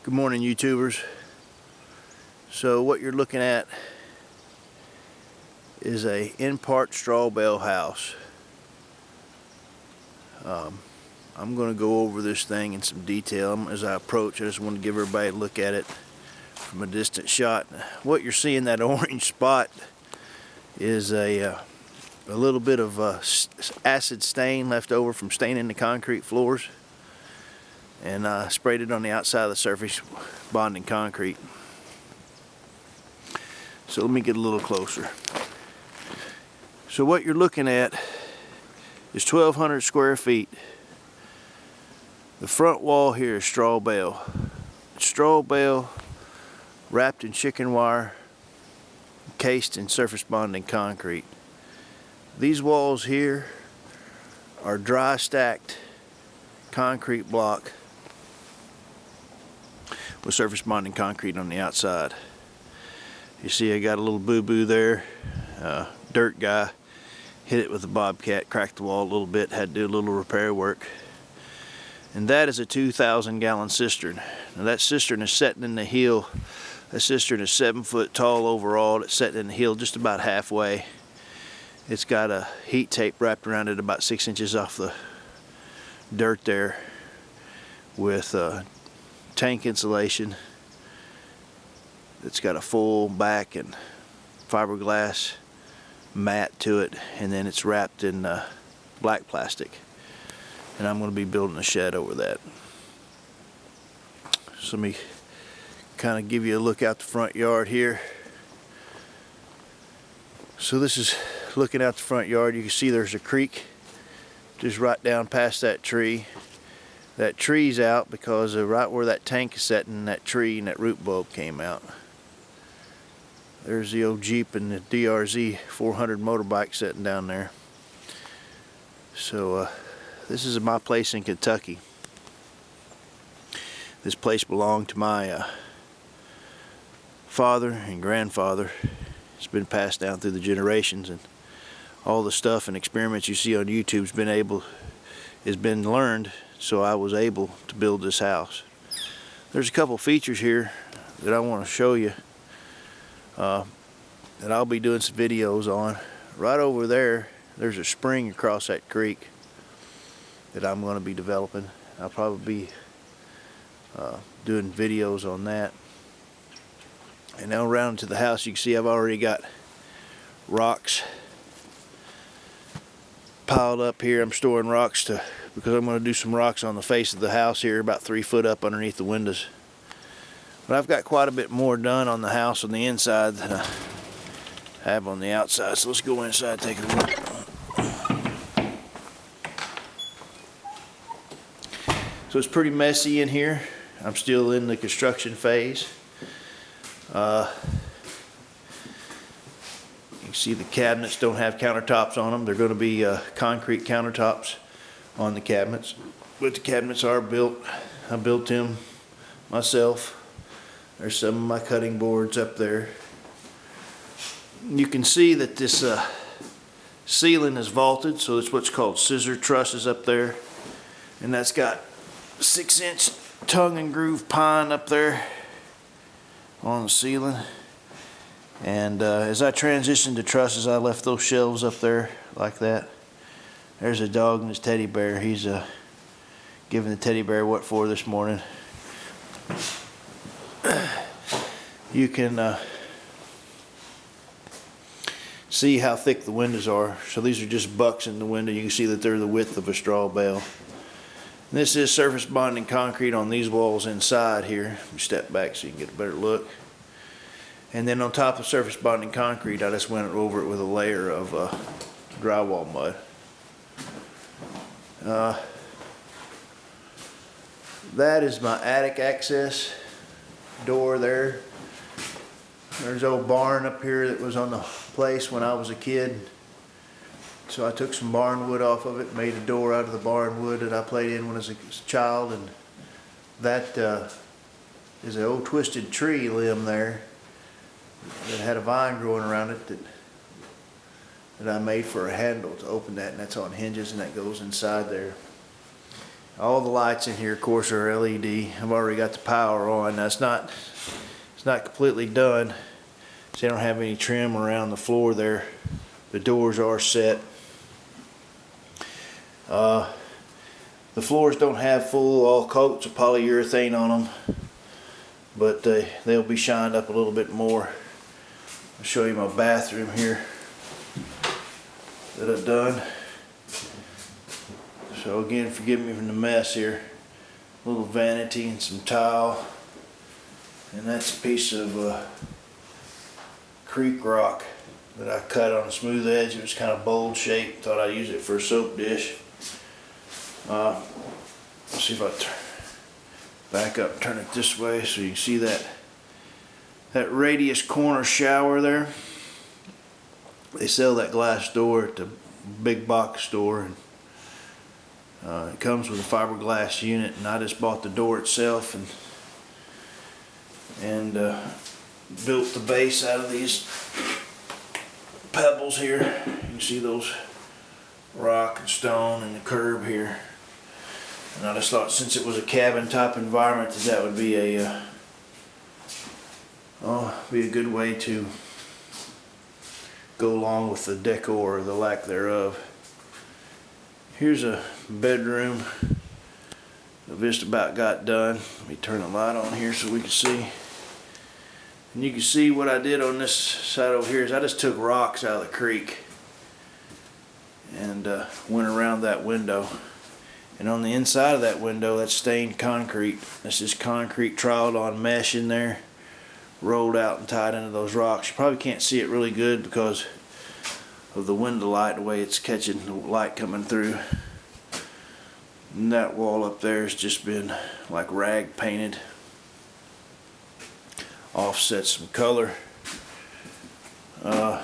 Good morning, YouTubers. So what you're looking at is a in-part Strawbale house. I'm going to go over this thing in some detail as I approach. I just want to give everybody a look at it from a distant shot. What you're seeing, that orange spot, is a little bit of acid stain left over from staining the concrete floors, and I sprayed it on the outside of the surface bonding concrete. So let me get a little closer. So what you're looking at is 1,200 square feet. The front wall here is straw bale. Straw bale wrapped in chicken wire, encased in surface bonding concrete. These walls here are dry stacked concrete block with surface bonding concrete on the outside. You see I got a little boo-boo there. Dirt guy hit it with a bobcat, cracked the wall a little bit, had to do a little repair work. And that is a 2,000-gallon cistern. Now that cistern is setting in the hill. That cistern is 7 foot tall overall. It's setting in the hill just about halfway. It's got a heat tape wrapped around it about 6 inches off the dirt there, with tank insulation. It's got a full back and fiberglass mat to it, and then it's wrapped in black plastic. And I'm going to be building a shed over that. So let me kind of give you a look out the front yard here. So this is looking out the front yard. You can see there's a creek just right down past that tree. That tree's out because right where that tank is setting, that tree and that root bulb came out. There's the old Jeep and the DRZ 400 motorbike sitting down there. So this is my place in Kentucky. This place belonged to my father and grandfather. It's been passed down through the generations, and all the stuff and experiments you see on YouTube has been learned, so I was able to build this house. There's a couple features here that I want to show you that I'll be doing some videos on. Right over there, there's a spring across that creek that I'm going to be developing. I'll probably be doing videos on that. And now around to the house, you can see I've already got rocks piled up here. I'm storing rocks because I'm going to do some rocks on the face of the house here, about 3 foot up underneath the windows. But I've got quite a bit more done on the house on the inside than I have on the outside. So let's go inside and take a look. So it's pretty messy in here. I'm still in the construction phase. You can see the cabinets don't have countertops on them. They're going to be concrete countertops on the cabinets. But the cabinets are built. I built them myself. There's some of my cutting boards up there. You can see that this ceiling is vaulted, so it's what's called scissor trusses up there. And that's got 6-inch tongue and groove pine up there on the ceiling. And as I transitioned to trusses, I left those shelves up there like that. There's a dog and his teddy bear. He's giving the teddy bear what for this morning. You can see how thick the windows are. So these are just bucks in the window. You can see that they're the width of a straw bale. And this is surface bonding concrete on these walls inside here. Let me step back so you can get a better look. And then on top of surface bonding concrete, I just went over it with a layer of drywall mud. That is my attic access door there. There's an old barn up here that was on the place when I was a kid. So I took some barn wood off of it, made a door out of the barn wood that I played in when I was a child. And that is an old twisted tree limb there that had a vine growing around it that I made for a handle to open that, and that's on hinges, and that goes inside there. All the lights in here, of course, are LED. I've already got the power on. Now it's not completely done. So I don't have any trim around the floor there. The doors are set. The floors don't have full all coats of polyurethane on them, but they'll be shined up a little bit more. I'll show you my bathroom here that I've done. So again, forgive me from the mess here. A little vanity and some tile, and that's a piece of creek rock that I cut on a smooth edge. It was kind of bowl shaped. Thought I'd use it for a soap dish. Let's see if I back up and turn it this way so you can see that radius corner shower there. They sell that glass door at the big box store, and it comes with a fiberglass unit, and I just bought the door itself and built the base out of these pebbles here. You can see those rock and stone and the curb here. And I just thought, since it was a cabin type environment, that would be a good way to go along with the decor, or the lack thereof. Here's a bedroom that just about got done. Let me turn the light on here so we can see. And you can see what I did on this side over here is I just took rocks out of the creek and went around that window. And on the inside of that window, that's stained concrete. That's just concrete troweled on mesh in there, rolled out and tied into those rocks. You probably can't see it really good because of the window light, the way it's catching the light coming through. And that wall up there has just been like rag painted. Offset some color. There's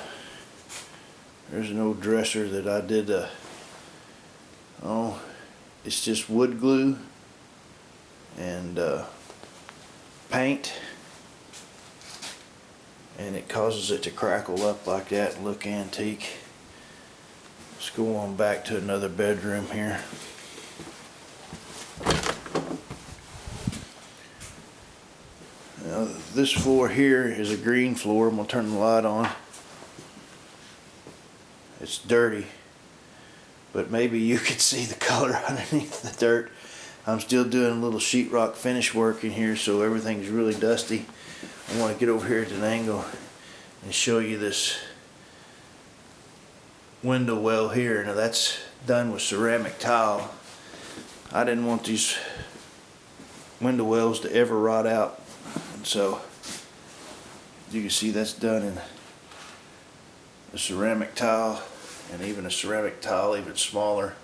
an old dresser that I did it's just wood glue and paint, and it causes it to crackle up like that and look antique. Let's go on back to another bedroom here. Now, this floor here is a green floor. I'm going to turn the light on. It's dirty, but maybe you could see the color underneath the dirt. I'm still doing a little sheetrock finish work in here, so everything's really dusty. I want to get over here at an angle and show you this window well here. Now that's done with ceramic tile. I didn't want these window wells to ever rot out, and so you can see that's done in a ceramic tile, and even a ceramic tile even smaller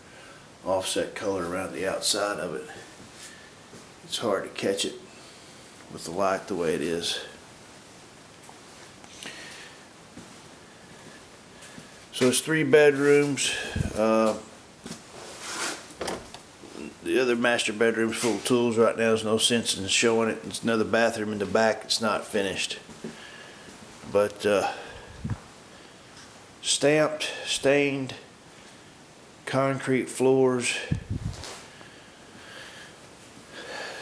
offset color around the outside of it. It's hard to catch it with the light the way it is. So it's 3 bedrooms. The other master bedroom's full of tools right now. There's no sense in showing it. There's another bathroom in the back. It's not finished, but stamped, stained concrete floors,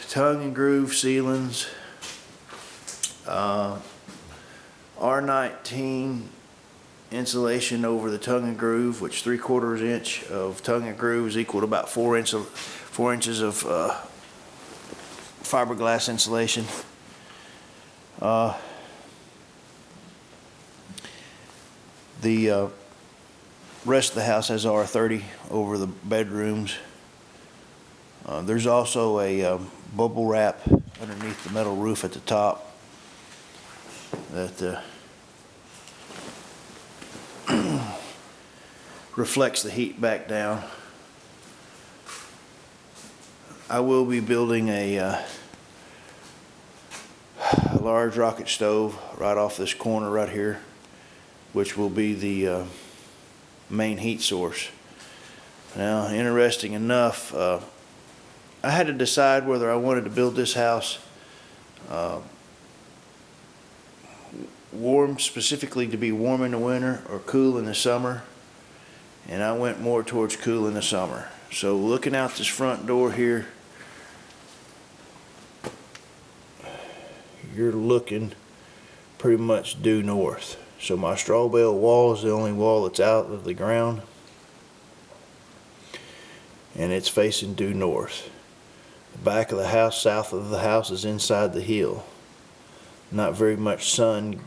tongue and groove ceilings, R19 insulation over the tongue and groove, which 3/4 inch of tongue and groove is equal to about 4 inches of fiberglass insulation. The rest of the house has R30 over the bedrooms. There's also a bubble wrap underneath the metal roof at the top that reflects the heat back down. I will be building a large rocket stove right off this corner right here, which will be the main heat source. Now, interesting enough, I had to decide whether I wanted to build this house warm, specifically to be warm in the winter, or cool in the summer. and I went more towards cool in the summer. So looking out this front door here, you're looking pretty much due north. So my straw bale wall is the only wall that's out of the ground, and it's facing due north. The back of the house, south of the house, is inside the hill. Not very much sun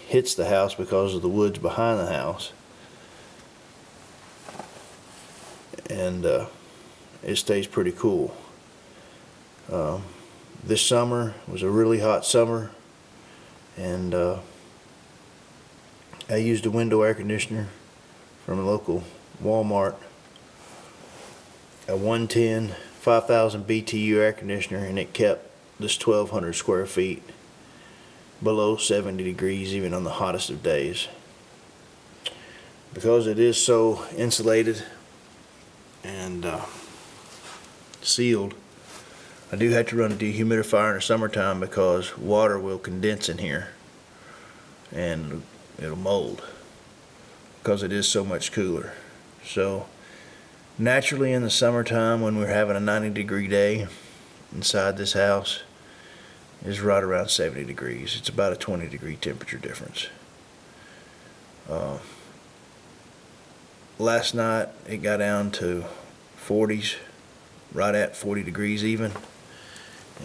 hits the house because of the woods behind the house, and it stays pretty cool. This summer was a really hot summer, and I used a window air conditioner from a local Walmart, a 110 5,000 BTU air conditioner, and it kept this 1,200 square feet below 70 degrees even on the hottest of days. Because it is so insulated and sealed, I do have to run a dehumidifier in the summertime because water will condense in here and it'll mold because it is so much cooler. So naturally in the summertime, when we're having a 90-degree day inside this house, is right around 70 degrees. It's about a 20-degree temperature difference. Last night it got down to 40s, right at 40 degrees even,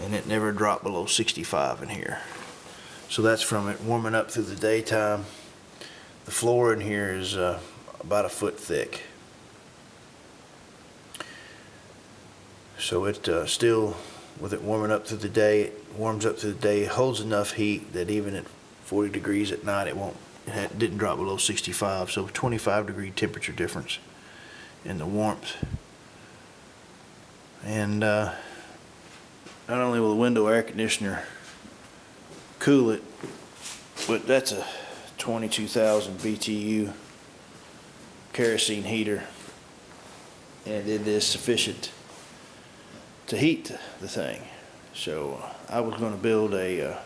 and it never dropped below 65 in here. So that's from it warming up through the daytime. The floor in here is about a foot thick. So it still, with it warming up through the day, it warms up through the day, it holds enough heat that even at 40 degrees at night it didn't drop below 65. So 25-degree temperature difference in the warmth. And not only will the window air conditioner cool it, but that's a 22,000 BTU kerosene heater, and it is sufficient to heat the thing. So I was going to build a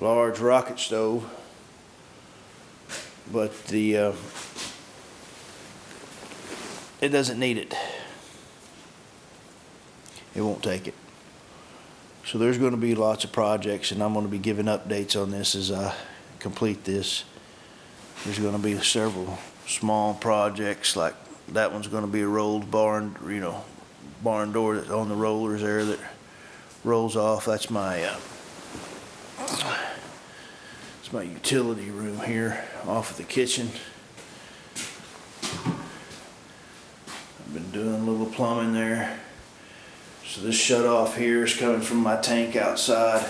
large rocket stove, but it doesn't need it. It won't take it. So there's going to be lots of projects, and I'm going to be giving updates on this as I complete this. There's going to be several small projects, like that one's going to be a rolled barn, barn door that's on the rollers there that rolls off. That's my it's my utility room here off of the kitchen. I've been doing a little plumbing there. So this shut off here is coming from my tank outside.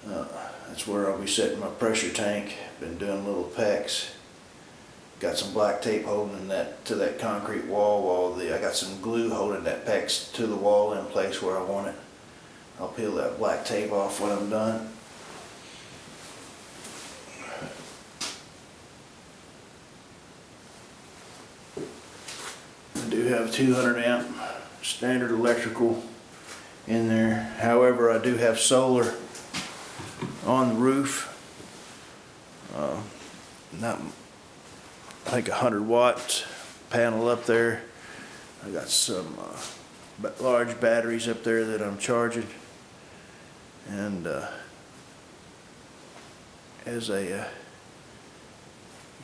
That's where I'll be setting my pressure tank. Been doing little pecks. Got some black tape holding that to that concrete wall. I got some glue holding that PEX to the wall in place where I want it. I'll peel that black tape off when I'm done. I do have 200 amp standard electrical in there. However, I do have solar on the roof. Not, I think 100 watts panel up there. I got some large batteries up there that I'm charging, and you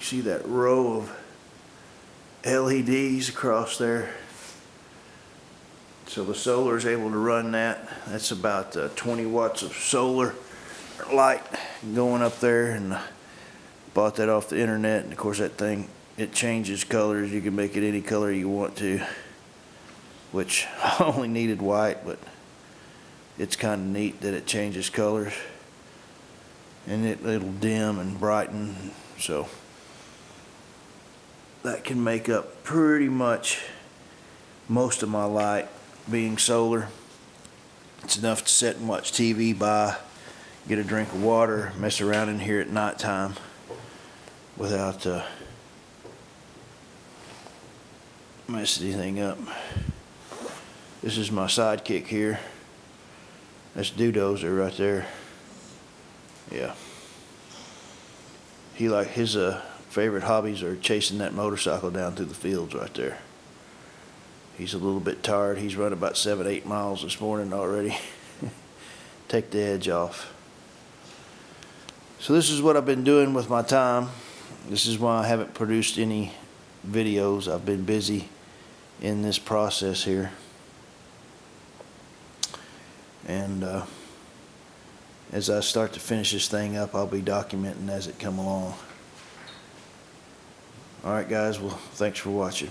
see that row of LEDs across there. So the solar is able to run that. That's about 20 watts of solar light going up there, and bought that off the internet. And of course that thing, it changes colors. You can make it any color you want to, which I only needed white, but it's kind of neat that it changes colors, and it'll dim and brighten. So that can make up pretty much most of my light being solar. It's enough to sit and watch TV by, get a drink of water, mess around in here at nighttime without messing anything up. This is my sidekick here. That's Dudozer right there. Yeah. His favorite hobbies are chasing that motorcycle down through the fields right there. He's a little bit tired. He's run about 7-8 miles this morning already. Take the edge off. So this is what I've been doing with my time. This is why I haven't produced any videos. I've been busy in this process here. And as I start to finish this thing up, I'll be documenting as it come along. Alright guys, well, thanks for watching.